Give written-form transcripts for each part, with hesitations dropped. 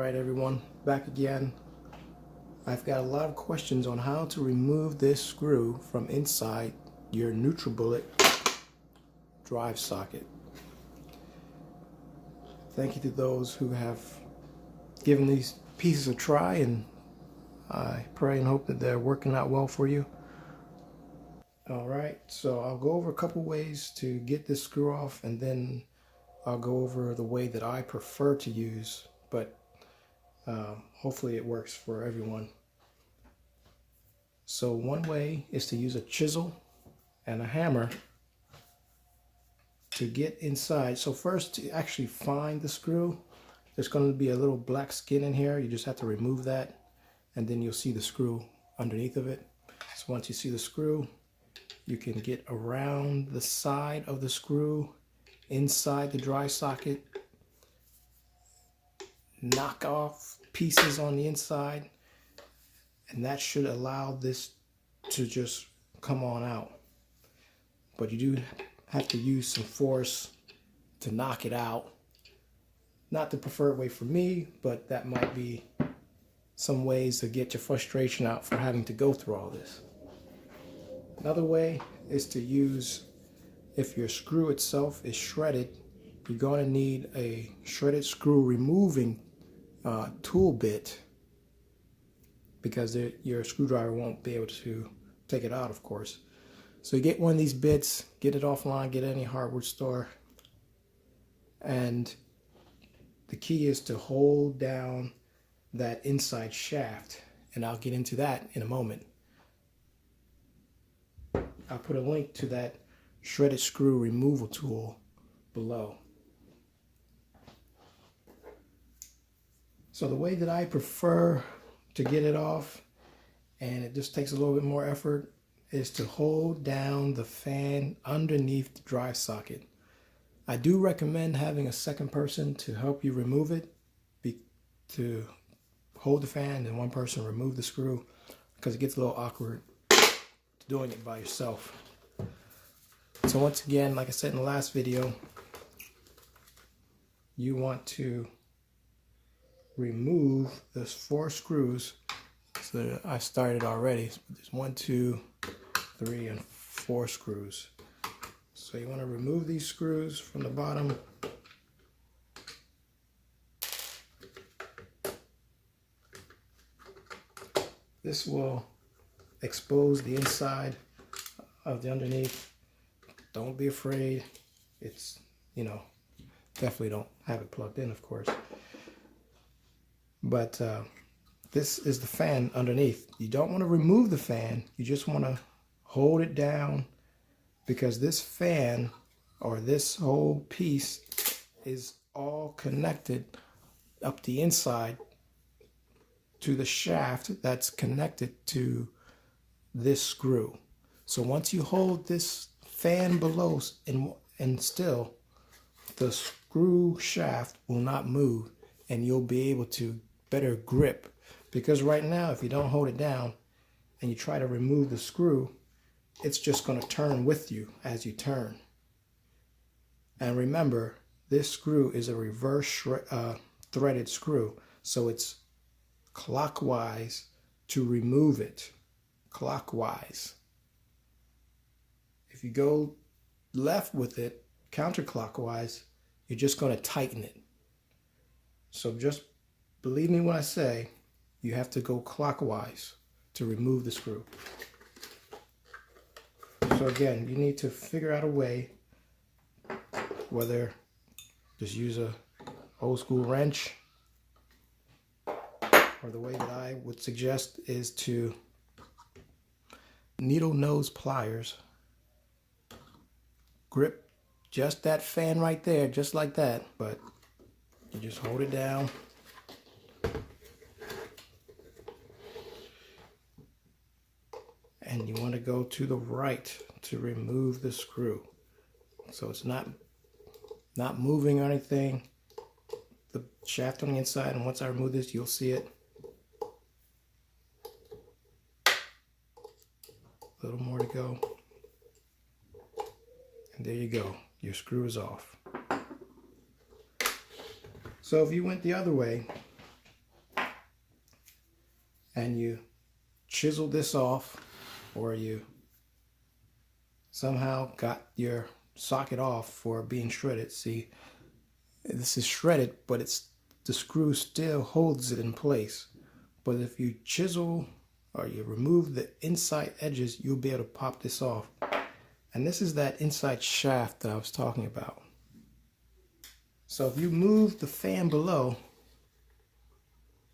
Alright everyone, back again. I've got a lot of questions on how to remove this screw from inside your NutriBullet drive socket. Thank you to those who have given these pieces a try, and I pray and hope that they're working out well for you. Alright, so I'll go over a couple ways to get this screw off, and then I'll go over the way that I prefer to use, but hopefully it works for everyone. So one way is to use a chisel and a hammer to get inside. So first, to actually find the screw, there's going to be a little black skin in here. You just have to remove that, and then you'll see the screw underneath of it. So once you see the screw, you can get around the side of the screw inside the dry socket, knock off pieces on the inside, and that should allow this to just come on out. But you do have to use some force to knock it out. Not the preferred way for me, but that might be some ways to get your frustration out for having to go through all this. Another way is to use, if your screw itself is shredded, you're going to need a shredded screw removing tool bit, because your screwdriver won't be able to take it out, of course. So you get one of these bits, get it offline, get it at any hardware store, and the key is to hold down that inside shaft, and I'll get into that in a moment. I'll put a link to that shredded screw removal tool below. So the way that I prefer to get it off, and it just takes a little bit more effort, is to hold down the fan underneath the drive socket. I do recommend having a second person to help you remove it, to hold the fan and one person remove the screw, because it gets a little awkward doing it by yourself. So once again, like I said in the last video, you want to remove those 4 screws. So I started already. There's 1, 2, 3, and 4 screws. So you want to remove these screws from the bottom. This will expose the inside of the underneath. Don't be afraid. It's, definitely don't have it plugged in, of course. But this is the fan underneath. You don't want to remove the fan. You just want to hold it down, because this fan, or this whole piece, is all connected up the inside to the shaft that's connected to this screw. So once you hold this fan below and still, the screw shaft will not move, and you'll be able to better grip. Because right now, if you don't hold it down and you try to remove the screw, it's just going to turn with you as you turn. And remember, this screw is a reverse threaded screw, so it's clockwise to remove it. Clockwise. If you go left with it, counterclockwise, you're just going to tighten it. So just believe me when I say you have to go clockwise to remove the screw. So again, you need to figure out a way, whether just use a old school wrench, or the way that I would suggest is to needle nose pliers, grip just that fan right there, just like that, but you just hold it down. And you want to go to the right to remove the screw. So it's not moving or anything. The shaft on the inside, and once I remove this, you'll see it. A little more to go. And there you go. Your screw is off. So if you went the other way, and you chisel this off, or you somehow got your socket off for being shredded. See, this is shredded, but the screw still holds it in place. But if you chisel or you remove the inside edges, you'll be able to pop this off. And this is that inside shaft that I was talking about. So if you move the fan below,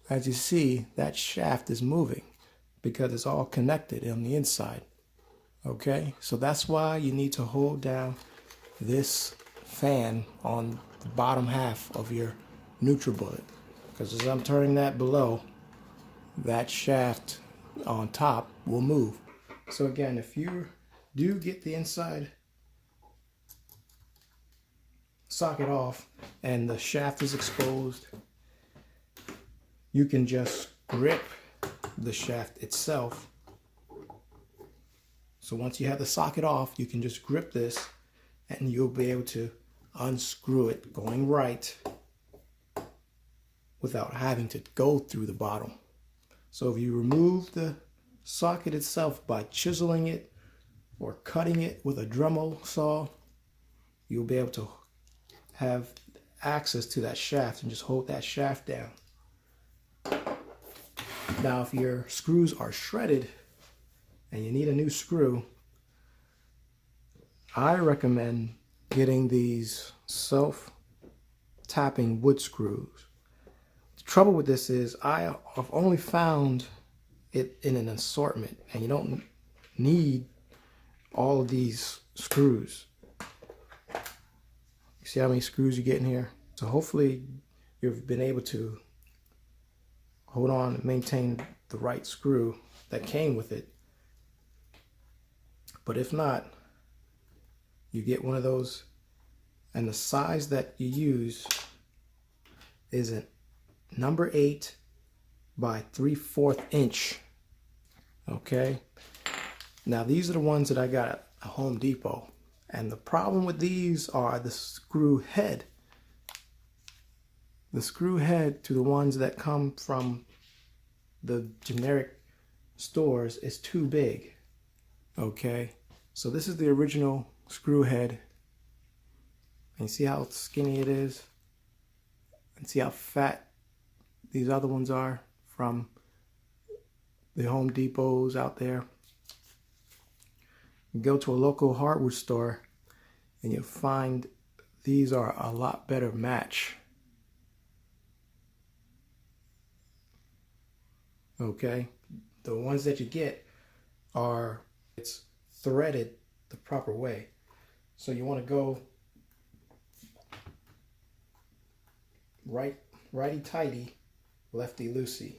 as you see, that shaft is moving because it's all connected on the inside. Okay, so that's why you need to hold down this fan on the bottom half of your NutriBullet, because as I'm turning that below, that shaft on top will move. So again, if you do get the inside socket off and the shaft is exposed, you can just grip the shaft itself. So once you have the socket off, you can just grip this and you'll be able to unscrew it going right without having to go through the bottom. So if you remove the socket itself by chiseling it or cutting it with a Dremel saw, you'll be able to have access to that shaft and just hold that shaft down. Now, if your screws are shredded and you need a new screw, I recommend getting these self-tapping wood screws. The trouble with this is I've only found it in an assortment, and you don't need all of these screws. You see how many screws you get in here? So hopefully you've been able to hold on and maintain the right screw that came with it. But if not, you get one of those, and the size that you use is a number 8 by 3/4 inch. Okay, now these are the ones that I got at Home Depot, and the problem with these are the screw head. The screw head to the ones that come from the generic stores is too big. Okay, so this is the original screw head, and you see how skinny it is, and see how fat these other ones are from the Home Depots out there. You go to a local hardware store and you'll find these are a lot better match. Okay, the ones that you get are, it's threaded the proper way. So you want to go righty-tighty, lefty-loosey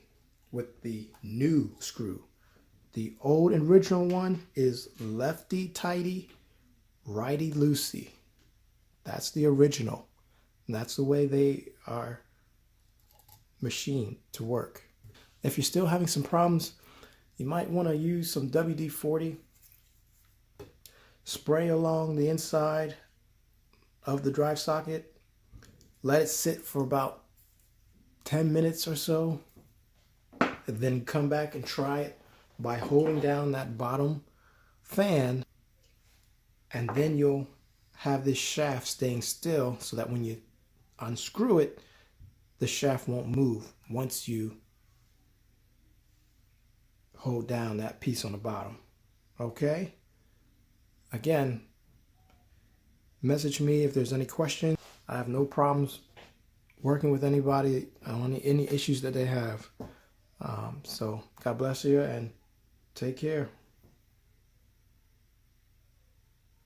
with the new screw. The old original one is lefty-tighty, righty-loosey. That's the original. And that's the way they are machined to work. If you're still having some problems, you might want to use some WD-40. Spray along the inside of the drive socket. Let it sit for about 10 minutes or so. And then come back and try it by holding down that bottom fan. And then you'll have this shaft staying still so that when you unscrew it, the shaft won't move once you hold down that piece on the bottom. Okay? Again, message me if there's any questions. I have no problems working with anybody on any issues that they have. So God bless you and take care.